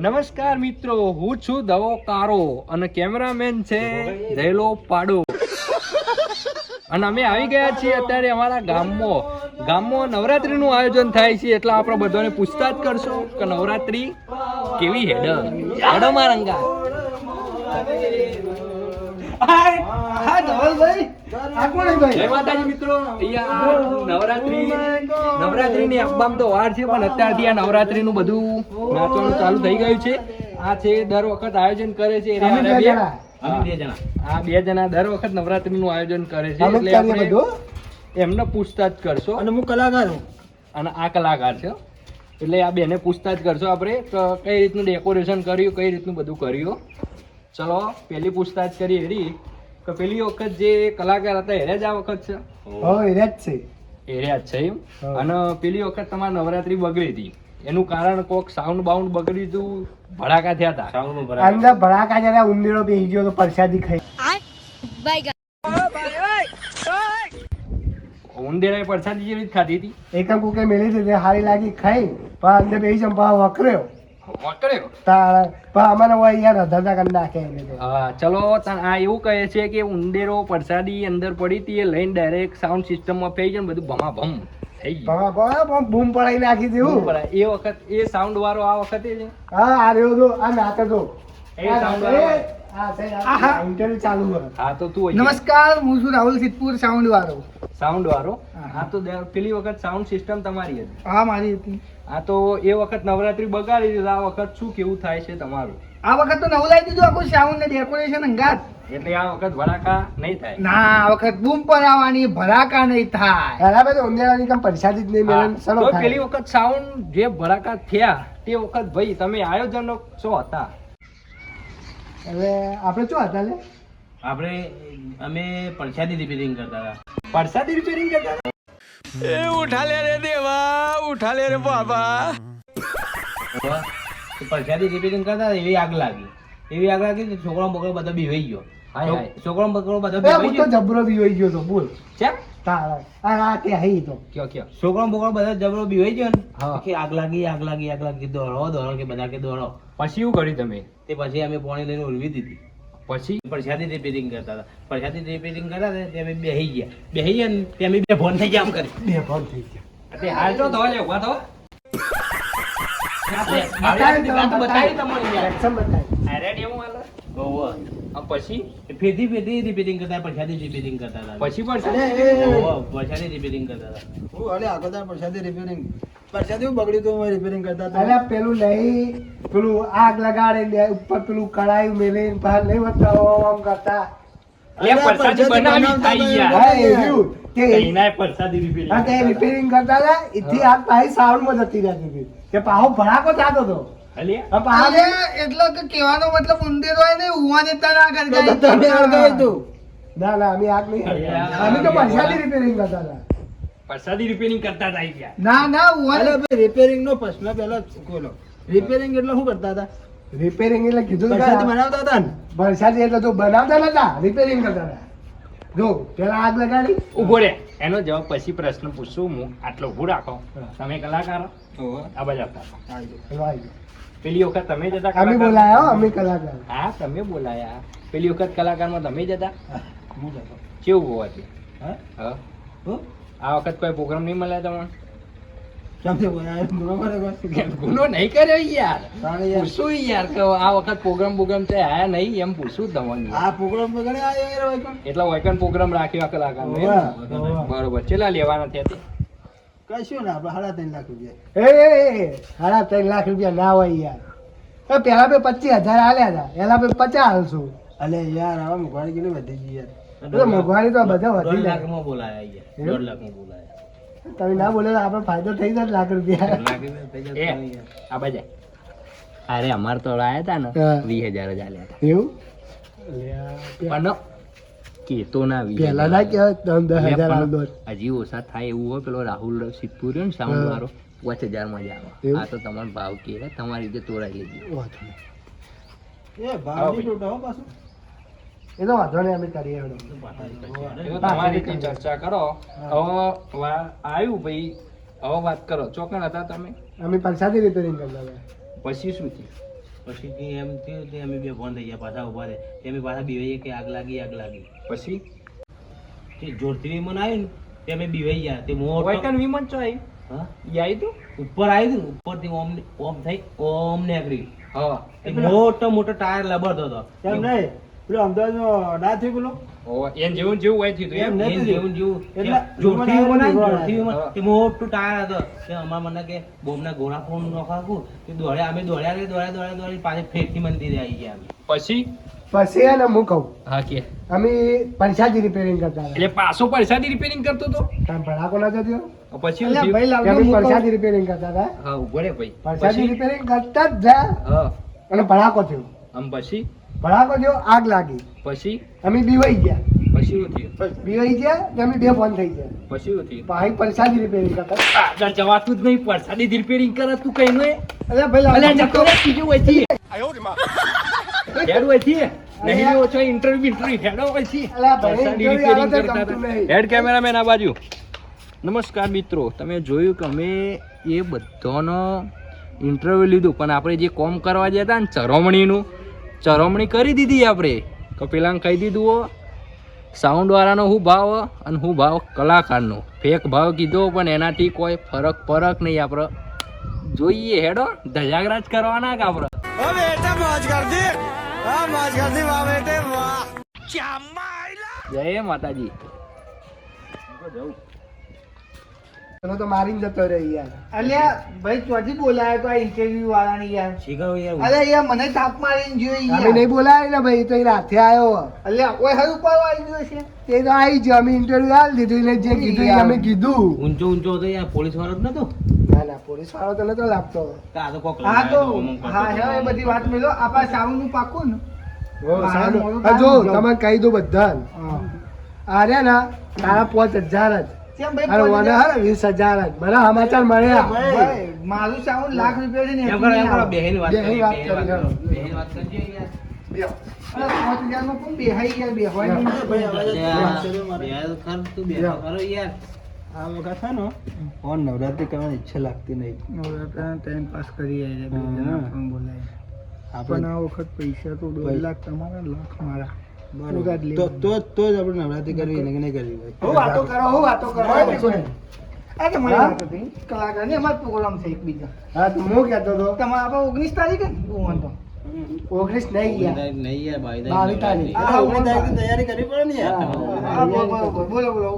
નમસ્કાર મિત્રો, હું છું દવો કારો અને કેમેરામેન છે જયલો પાડો અને અમે આવી ગયા છીએ અત્યારે અમારા ગામમાં નવરાત્રીનું આયોજન થાય છે એટલે આપણે બધાને પૂછતાછ કરશો કે નવરાત્રી કેવી હેડો મારંગા જય માતાજી મિત્રો. નવરાત્રીની અબ્બામ તો વાર છે પણ અત્યારથી આ નવરાત્રીનું બધું નાચવાનું ચાલુ થઈ ગયું છે. આ છે દર વખત આયોજન કરે છે બે જણા દર વખત નવરાત્રીનું આયોજન કરે છે એટલે આપણે એમને પૂછતાછ કરશો. અને હું કલાકાર છું અને આ કલાકાર છે એટલે આ બેને પૂછતાછ કરશો આપણે તો કઈ રીતનું ડેકોરેશન કર્યું, કઈ રીતનું બધું કર્યું. ચલો પેલી પૂછતાછ કરીએ. એરી તો પેલી વખત જે કલાકાર હતા એરે જ આ વખત છે? એરે જ છે એમ. અને પેલી વખત તમારી નવરાત્રી બગડી હતી એનું કારણ કોક સાઉન્ડ બાઉન્ડ બગડી હતું, ભડાકા થયા હતા. અંદર ભડાકા જરા ઉંદીરો બેસી ગયો તો પરસાદી ખાઈ. ઉંદેરાએ પરસાદી જેવી જ ખાધી હતી. એકમ કુકે મેલી હતી હારી લાગી ખાઈ પણ અંદર બેસી જમ વકર્યો અમારે યાર ધંધા કરી નાખે. હા ચલો આ એવું કહે છે કે ઉંદેરો પરસાદી અંદર પડી હતી એ લઈને ડાયરેક્ટ સાઉન્ડ સિસ્ટમમાં ફેઈ જાય બધું ભમાભમ થઈ ગયું. બૂમ પડાઈ નાખી દેવું એ વખત એ સાઉન્ડ વાળો આ વખતે છે. હા આ રહ્યો તો આ નાટક તો નમસ્કાર, હું છું રાહુલ સિદ્ધપુર, સાઉન્ડ વાળો. હા તો પેલી વખત સાઉન્ડ સિસ્ટમ તમારી હતી? હા મારી હતી. હા તો એ વખત નવરાત્રી બગાડી દીધી. આ વખત શું કેવું થાય છે તમારું? આ વખત તો નવલાઈ દીધું આખું સાઉન્ડ ને ડેકોરેશન અંગાત. એટલે આ વખત ભડાકા નહીં થાય? ના, આ વખત બૂમ પડાવવાની, ભડાકા નહીં થાય. પરસાદી જ નહીં. પેલી વખત સાઉન્ડ જે ભડાકા થયા તે વખત ભાઈ તમે આયોજનો શું હતા? હવે આપણે શું હતા લે? અમે પરસાદી રિપેરિંગ કરતા હતા. પરસાદી રિપેરિંગ કરતા હતા? એ ઉઠાલે રે દેવા, ઉઠાલે રે બાબા. પરસાદી રિપેરિંગ કરતા હતા એવી આગ લાગી કે છોકરો બકરો બધા બીવાઈ ગયો. છોકરો બકરો બધા બીવાઈ ગયો. જબરો બીવાઈ ગયો તો બોલ કેમ? છોકરો બકરો બધા જબરો બીવાઈ ગયો ને કે આગ લાગી દોડો કે બધા કે દોડો. પછી શું કર્યું તમે? તે પછી અમે પાણી લઈને ઉલવી દીધી. પછી પરસાદી રિપેરિંગ કરતા હતા. તે અમે બેહી ગયા ને તે અમે બે ફોન થઈ ગયા આમ કરી. તે હાલ તો ધોલે ઉભા થો. પછી ફેદી રિપેરિંગ કરતા, પરસાદી રિપેરિંગ કરતા હતા. પછી પરસાદી રિપેરિંગ કરતા હતા. પેલું નહીં પેલું આગ લગાડે ઉપર પેલું કડાયું મેલે બહાર નહીં આમ કરતા. રિપેરિંગ કરતા હતા એથી આગ પાછી સાઉન્ડ માં જતી રહેતી હતી કે પાહો ભડાકો થતો હતો. એટલે કે કહેવાનો મતલબ ઉંદેરો હોય ને ઉવા દેતા ના કરી ના અમે આગ નહીં. અમે તો પરસાદી રિપેરિંગ કરતા હતા. પરસાદી રિપેરિંગ કરતા હતા ગયા. ના ઉવા રિપેરિંગ નો પ્રશ્ન પહેલા બોલો. રિપેરિંગ એટલે શું કરતા હતા? રિપેરિંગ એટલે કીધું બનાવતા હતા ને. પરસાદી એટલે તો બનાવતા નતા, રિપેરિંગ કરતા હતા. જો પેલા આગ લગાડી ઉભો રે, એનો જવાબ પછી પ્રશ્ન પૂછું હું. આટલો ઉભું રાખો. તમે કલાકાર આ બાજુ આવતા. પેલી વખત તમે જતા? અમે બોલાયા અમે કલાકાર. હા તમે બોલાયા. પેલી વખત કલાકારમાં તમે જતા? કેવું હોવાથી? હા આ વખત કોઈ પ્રોગ્રામ નહીં મળ્યા તમને? ગુનો નહીં કર્યો યાર. પૂછું યાર કે આ વખત પ્રોગ્રામ છે આયા નહીં એમ પૂછું તમને. આ પ્રોગ્રામ એટલે વૈકન પ્રોગ્રામ રાખ્યો આ કલાકાર. બરોબર. કેટલા લેવાના થયા? કશું ને આપડે 3.5 લાખ રૂપિયા ના હોય યાર. પેલા 25,000 આલ્યા હતા, એલા 50 આલશું. અલે યાર હવે મોંઘવારી કેટલી વધી ગઈ યાર. મોંઘવારી તો બધા વધી 1.5 લાખમાં બોલાયા યાર. 1.5 લાખમાં બોલાયા. તમે ના બોલે આપડે ફાયદો થઈ જાય લાખ રૂપિયા. આ બાજુ અરે અમાર તો આયા હતા ને 20,000 જ આલ્યા હતા. એવું પણ કેતો ના પેલા ના કેવાય 10,000 આલો. હજી ઓછા થાય એવું હોય. પેલો રાહુલ સિદ્ધપુર ને સાઉન્ડ વાળો 5,000 માં જ આવે. આ તો તમારો ભાવ કે તમારી રીતે તોડાઈ લેજો. એ તો વાંધો નહીં અમે કરીએ. તમારી રીતે ચર્ચા કરો. હવે આવ્યું ભાઈ હવે વાત કરો. ચોકન હતા તમે? અમે પરસાદી રિપેરિંગ કરતા હતા. પછી શું થયું? પછી કે એમ થયું કે અમે બે ફોન થઈ ગયા પાછા ઉભા રહે અમે પાછા બીવાઈએ કે આગ લાગી પછી તે જોરથી વિમાન આવ્યું ને તે અમે બીવાઈ ગયા તે મોટો વાઇકન વિમાન ચો આવી હા ઈ આવી તું ઉપર આવ્યું ને ઉપરથી ઓમ થઈ ઓમ નીકળી હા એક મોટો ટાયર લબડતો હતો એમ નહીં પેલો અમદાવાદનો ના થયું પેલો ઓ એન જેવું હોય થયું તું એમ એમ એમ જેવું એટલે જોરથી વિમાન આવ્યું, વિમાન જોરથી વિમાન. તે મોટું ટાયર હતો તે અમારા મને કે બોમ્બના ગોળા ફોન નખાવું તે દોડ્યા પાછી ફેરથી મંદિરે આવી ગયા અમે. પછી પછી એને હું કહું હા કે અમે પંચાજી રિપેરિંગ કરતા હતા એટલે પાછો પરસાદી રિપેરિંગ કરતો તો કામ ભડાકો ના જતો પછી અલ્યા શું ભાઈ થયું? કે લાવજો અમે હું કહું. પરસાદી રિપેરિંગ કરતા હતા હા ઉભો રે ભાઈ પરસાદી પછી રિપેરિંગ કરતા જ જા હા અને ભડાકો થયો આમ પછી આગ લાગી પછી અમે બીવાઈ ગયા પછી શું થયું બીવાઈ ગયા તો અમે બે ફોન થઈ ગયા પછી શું થયું પાછી પરસાદી રિપેરિંગ કરતા આગળ જવાતું જ નહીં પરસાદી રિપેરિંગ કરે તું કઈ નું અલ્યા ભાઈ લાવજો. અલ્યા જતો રે બીજું હોય છે હેડ હોય છે નહીં લેવો છો ઇન્ટરવ્યુ હેડો હોય છે અલ્યા ભાઈ, પરસાદી interview repairing આવે તો કરતા ગમતું હતા. નહીં. હેડ કેમેરામેન આ બાજુ નમસ્કાર મિત્રો તમે જોયું કે અમે એ બધાનો ઇન્ટરવ્યુ લીધું પણ આપણે જે કોમ કરવા જતા ને ચરમણી કરી દીધી આપણે તો પેલાને કહી દીધું હો સાઉન્ડ વાળાનો શું ભાવ અને શું ભાવ કલાકારનો ફેક ભાવ કીધો પણ એનાથી કોઈ ફરક નહીં આપણે જોઈએ હેડો ધજાગરાજ કરવાના કે આપણે જય માતાજી એનો તો મારીને જતો રહે યાર અલ્યા ભાઈ ચોથી બોલાયો તો આ ઇન્ટરવ્યુ વાળાની યાર શીખરો યાર અલ્યા યાર મને તાપ મારીને જોઈ અમે યાર નહીં બોલાય ને ભાઈ તો એ રાતે આવ્યો અલ્યા કોઈ હર ઉપર આવી ગયો છે તે તો આવી ગયો અમે ઇન્ટરવ્યુ આલી દીધું એને જે કીધું એ અમે કીધું ઊંચો હતો યાર પોલીસ વાળો જ નતો ના ના પોલીસ વાળો તો નતો લાગતો તો આ તો કોક હા તો અમુક કરતો હા હતો. હે એ બધી વાત મેલો આપણા સાઉન્ડ નું પાકું ને સારું. મોડું હા, જો કામ તમે કહી દો બધા હા. આ રહ્યા ને તારા 5000 જ કેમ ભાઈ અને પોલીસ- મને હા 20000 જ મને સમાચાર મળ્યા ભાઈ, મારું સાઉન્ડ લાખ રૂપિયા છે ને એમ એટલું કરો, નહીં આવે. બેહીની વાત બેહીની કરી, વાત બેહીની કરી, વાત હા. કરો. બેહીની વાત કરજો યાર. અરે 5000 માં કોણ બેહાઈ ગયા બેહવાય નહીં. યાર, કર તું બે કરો યાર. આ વખત છે ને ઓન નવરાત્રી કરવાની ઈચ્છા લાગતી નહીં નવરાત્રાનો ટાઈમ પાસ કરી આવ્યા બે હા. જણા પણ બોલાય. પણ આ વખત પૈસા તો 2 લાખ તમારા લાખ મારા ઉગાડ લેવાના. તો જ આપણે નવરાત્રી કરવી નહીં કરવી હું વાતો કરો હું વાતો કરો હા. આ તો મારી હા? વાત હતી કલાકારની અમારો પ્રોગ્રામ છે એક બીજા હા તો હું કહેતો હતો તમારા આપણે 19 તારીખે ઓવન તો 19 નહીં ગયા નહીં યાર, 22 તારીખ. હા, 19 તારીખે તૈયારી કરવી પડે ને હા, બોલો બોલો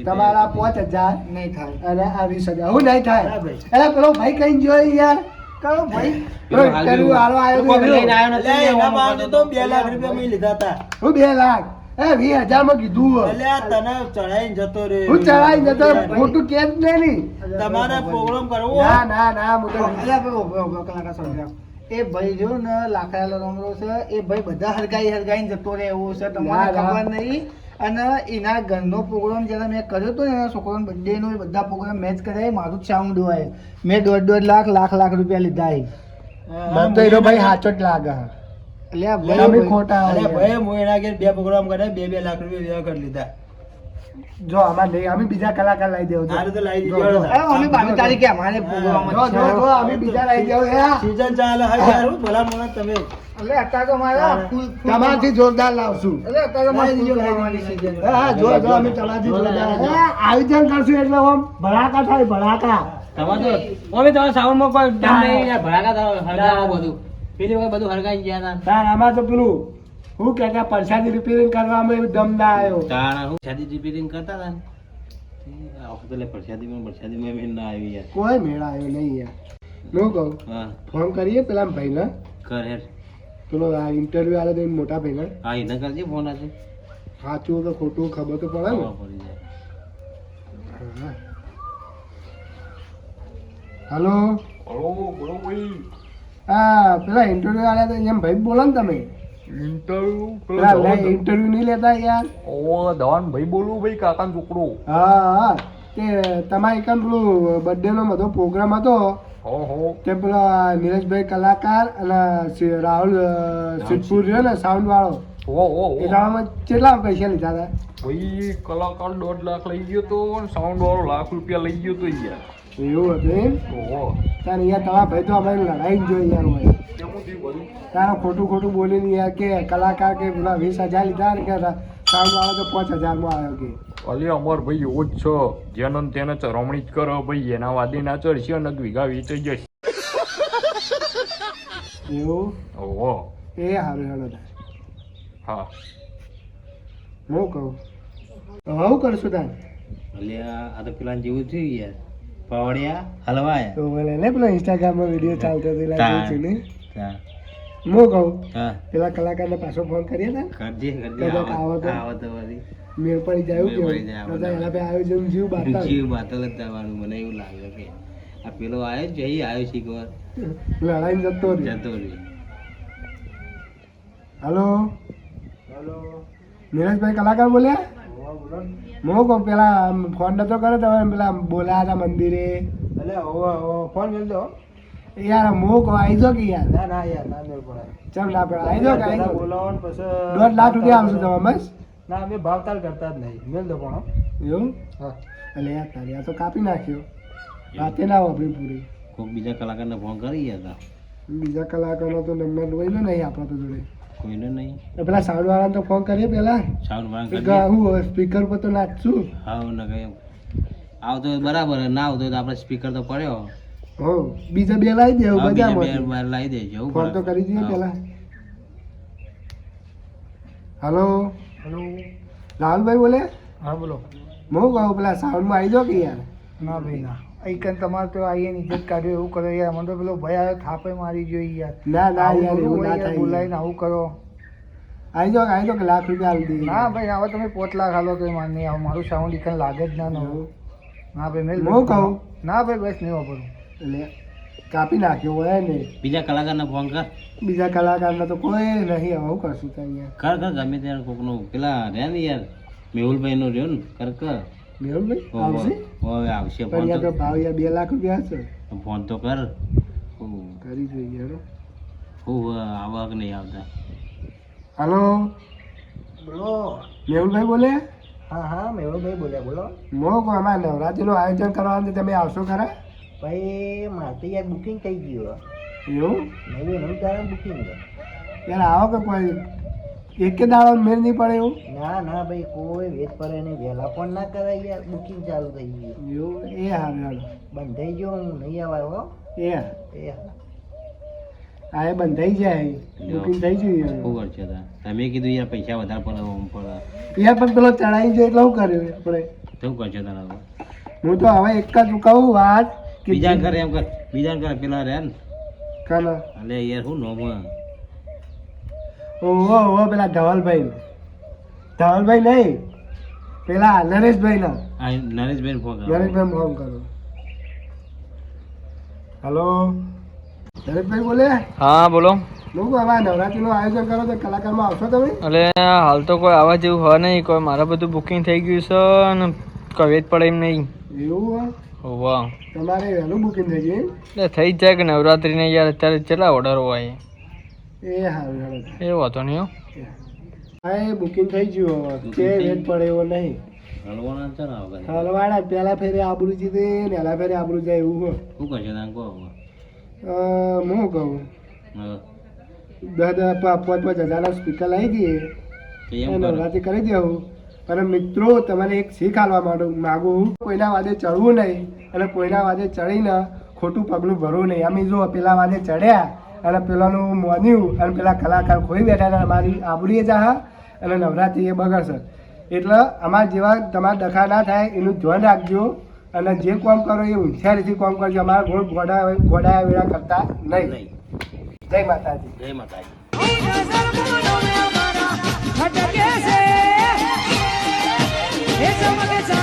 તમારા 5000 નહીં થાય અને આ 20000 હું નહીં થાય એટલે પેલો ભાઈ કઈ જોઈ યાર કરો ભાઈ પેલો interview હાલો આવ્યો કોક તો લઈને એનો. આવ્યો નથી, એમ હું 2 લાખ 20000 માં કીધું હું ચડાઈ જતો મોટું કેસ નહીં તમારે પ્રોગ્રામ કરવો ના ના ના હું તો અલ્યા ભાઈ ઉભો કલાકાર સમજાવ. એ ભાઈ જો ને લાકડા રમરો છે એ ભાઈ બધા હરગાઈને જતો રહે એવું છે તમને ના, ના. ખબર નહીં અને એના ઘરનો પ્રોગ્રામ જ્યારે મેં કર્યો હતો ને એના છોકરાનો બર્થડે નો એ બધા પ્રોગ્રામ મેચ કરાય મારું જ સાઉન્ડ હોય મેં 1.5 લાખ રૂપિયા લીધા છે. મને તો એનો ભાઈ સાચો જ લાગે અલ્યા અમે ભાઈ ખોટા અરે હોય ભાઈ હું એના ઘેર 2 પ્રોગ્રામ કરે 2 લાખ રૂપિયા વ્યવહાર કરી લીધા જો અમારે નહીં અમે બીજા કલાકાર લાવી દેવું તારે તો લાવી જો, દીધો જો. અરે અમે 22 તારીખે અમારે પ્રોગ્રામ જો જ છે. જો અમે બીજા લાવી દેવું સીઝન ચાલે હા યાર હું ભલા મોણા તમે અલ્યા અત્યારે તો મારા ફૂલ તમારથી જોરદાર લાવશું અલ્યા અત્યારે તો મારે લાવી દીધો, લાવવાની લાવી season. દીધો. હા જો જો અમે તમારથી જોરદાર આયોજન કરશું એટલે આમ ભડાકા થાય ભડાકા તમારે તો અમે તમારા સાઉન્ડમાં કોઈ ડર નહીં યાર, ભડાકા થાવ, હરગાવો બધું પેલી વખત બધું હરગાઈ ગયા હતા. તાર આમાં તો પેલું હું કહેતા પરસાદી રિપેરિંગ કરવામાં એવું દમ ના આવ્યો તાણા હું શાદી રિપેરિંગ કરતા હતા ને આ વખતે લે પરસાદીમાં મેં ના આવી યાર. કોઈ મેળા આવ્યો નહીં યાર હું કહું હા ફોન કરીએ પેલા ભાઈને કર હેર. પેલો આ ઇન્ટરવ્યુ આલે તો મોટા ભાઈને હા એને કરજે ફોન આજે સાચું તો ખોટું ખબર તો પડે ને ખબર પડી જાય. હલો હા પેલા ઇન્ટરવ્યુ આલ્યા તો એમ ભાઈ બોલો ને તમે પેલા ઇન્ટરવ્યુ નહીં લેતા યાર ધવાન ભાઈ બોલું ભાઈ કાકા છોકરો હા હા તે તમારે એકમ પેલું બર્થડે નો બધો પ્રોગ્રામ હતો તે પેલા નીરજભાઈ કલાકાર અને રાહુલ સિદ્ધપુર રહ્યો ને સાઉન્ડ વાળો એ દાડામાં કેટલા પૈસા લીધા હતા ભાઈ કલાકાર 1.5 લાખ લઈ ગયો તો સાઉન્ડ વાળો લાખ રૂપિયા લઈ ગયો તો યાર એવું હતું એમ ઓહો તાર યાર તમારા ભાઈ તો અમારી લડાઈ જ જોઈ યાર હોય તારા ખોટું ખોટું બોલીને યાર કે કલાકાર કે પેલા 20,000 લીધા ને કે સાઉન્ડ વાળો તો 5,000 માં આવ્યો કે અલી અમર ભાઈ એવો જ છો જેનો ને તેને ચરમણી જ કરો ભાઈ એના વાદે ના ચડશે અને વીઘા વેચાઈ જશે એવું ઓહો એ સારું હેડો તાર. હા હું કહું તો હું કરશું તાર અલ્યા આ તો પેલા જેવું થયું યાર પાવડિયા હલવાયા તો બોલે ને પેલો ઇન્સ્ટાગ્રામમાં વિડીયો ચાલતો હતો એટલે જોઉં છું ને હા હું કહું હા પેલા કલાકારને પાછો ફોન કરીએ ને કરજે કદાચ આવો તો. આવો તો વળી મેળ પડી જાય એવું મેળ પડી જાય, કેવું બધા એના પે આયોજન જીવ બાતા જીવ બાતલ જ જવાનું મને એવું લાગે કે આ પેલો આવ્યો છે એ આવ્યો છે એકવાર લડાઈ જતો રહ્યો. જતો રહ્યો હલો નીરજભાઈ કલાકાર બોલ્યા હું કહું પેલા ફોન નતો કર્યો તમે પેલા બોલ્યા હતા મંદિરે એટલે ફોન મેળ દો. યાર હું કહું આવી જાઓ કે યાર ના ના યાર ના મેળ પડે. ચમ ના પડે આવી જાઓ કે આવી જાઓ. બોલાવો ને પછી 1.5 લાખ રૂપિયા આવશે તમે બસ ના અમે ભાવતાલ કરતા જ નહીં મેળ દો પણ હો. એવું હા એટલે યાર તારી આ તો કાપી નાખ્યો વાતે ના વાપરી પૂરી કોઈક બીજા કલાકારને ફોન કરી હતા બીજા કલાકારનો તો નંબર લઈ નહીં આપણા તો જોડે કોઈને નહીં તો પેલા સાઉન્ડ વાળાને તો ફોન કરીએ પેલા સાઉન્ડ વાળા કે કરી હું સ્પીકર પર તો નાખશું હા ન કઈ આવતો હોય બરાબર ના આવતો હોય તો આપણે સ્પીકર તો પડ્યો હો બીજા બે લાવી દેવું હા, બીજા બે બજારમાં બાર લાવી દેજો એવું ફોન તો બરાબર. કરી દઈએ હા. પેલા હલો હેલો રાહુલભાઈ બોલે હા બોલો. હું કહું પેલા સાઉન્ડમાં આવી જાઓ કે યાર ના ભાઈ ના અહીં કન તમારે તો આવીને ઇજ્જત કાઢ્યો એવું કરો યાર મને તો પેલો ભાઈ આવ્યો થાપે મારી ગયો યાર ના ના આવું યાર થોડું એવું ના હોય યાર, થાય બોલાવીને આવું કરો આવી જાઓ કે લાખ રૂપિયા આપી દઈએ ના ભાઈ હવે તમે 5 લાખ હાલો તો મારે નહીં આવું મારું સાઉન્ડ ઇકન લાગે જ ના નવું ના ભાઈ મેં હું કહું ના ભાઈ બસ નહીં વાપરું એટલે કાપી નાખ્યો હોય ને બીજા કલાકારને ફોન કર બીજા કલાકારને તો કોઈ નહીં હવે હું કરશું ત્યાં યાર કર ગમે ત્યારે કોકનું પેલા રહ્યા ને યાર મેહુલભાઈ નો રહ્યો ને કર મેહુલભાઈ આવશે હવે આવશે પણ ફોન યાર તો ભાવ યાર 2 લાખ રૂપિયા હશે તો ફોન તો કર કરી જોઈએ હેડો. હું આવક નહીં આવતા હલો બોલો મેહુલભાઈ બોલે હા હા મેહુલભાઈ બોલ્યા બોલો મો કો અમારે નવરાત્રીનું આયોજન કરવાનું છે, તમે આવશો ખરા ભાઈ મારે તો યાર બુકિંગ થઈ ગયું એવું નવું તારા બુકિંગ યાર આવો કે કોઈ એકે દાડો મેળ નહીં પડે એવું ના ના ભાઈ કોઈ વેટ પડે નહીં વહેલા પણ ના કરાય યાર બુકિંગ ચાલુ થઈ ગયું એવું એ હારું હારું બંધાઈ ગયો હું નહીં આવ્યો હો એ એ આ એ બંધાઈ જાય બુકિંગ થઈ ગયું શું કરશે તા? તમે કીધું યાર પૈસા વધારે પડે ઓમ પડે યાર પણ પેલો ચડાઈ જાય એટલે શું કર્યું આપણે શું કરશે તારા હવે? હું તો હવે એક જ કહું વાત કે બીજા કરે એમ કર બીજા કરે પેલા રહ્યા ને કાના અલે યાર શું નોમ ઓહો પેલા ધવલભાઈ નહીં પેલા નરેશભાઈ ના આ નરેશભાઈ ફોન કરો નરેશભાઈ ફોન કરો હલો નરેશભાઈ બોલે હા બોલો હું કહું હવે નવરાત્રીનું આયોજન કરો તો કલાકારમાં આવશો તમે એટલે હાલ તો કોઈ આવા જેવું હોય નહીં કોઈ મારે બધું બુકિંગ થઈ ગયું છે અને કવે જ પડે એમ નહીં એવું વાહ તમારે વહેલું બુકિંગ થઈ ગયું એટલે થઈ જ જાય કે નવરાત્રીને યાર અત્યારે કેટલા ઓર્ડર હોય એ સારું સારું એ વાતો નહીં હો હા એ બુકિંગ થઈ ગયું હવે કે વેટ પડે એવો નહીં હલવાના છે ને હવે હલવાડા પહેલા ફેરે આબરૂ જીતે ને પહેલા ફેરે આબરૂ જાય એવું હોય શું કરશે તાન કહો હવે? હું કહું હવે 5,000 સ્પીકર લાવી દઈએ તો એમ કરો નવરાત્રી કરી દેવું પણ મિત્રો તમારે એક શીખ આલવા માગું કોઈના વાદે ચડવું નહીં અને કોઈના વાદે ચડીને ખોટું પગલું ભરવું નહીં અમે જો પેલા વાદે ચડ્યા અને પેલાનું મોન્યું અને પેલા કલાકાર ખોઈ બેઠા અને અમારી આબરૂએ જાહા અને નવરાત્રી એ બગડશે એટલે અમારા જેવા તમારા ડખા ના થાય એનું ધ્યાન રાખજો અને જે કામ કરો એ હોશિયારીથી કામ કરજો અમારા ઘોડા વેળા કરતા નહીં નહીં. જય માતાજી જય માતાજી ભટકે છે એ ચમકે છે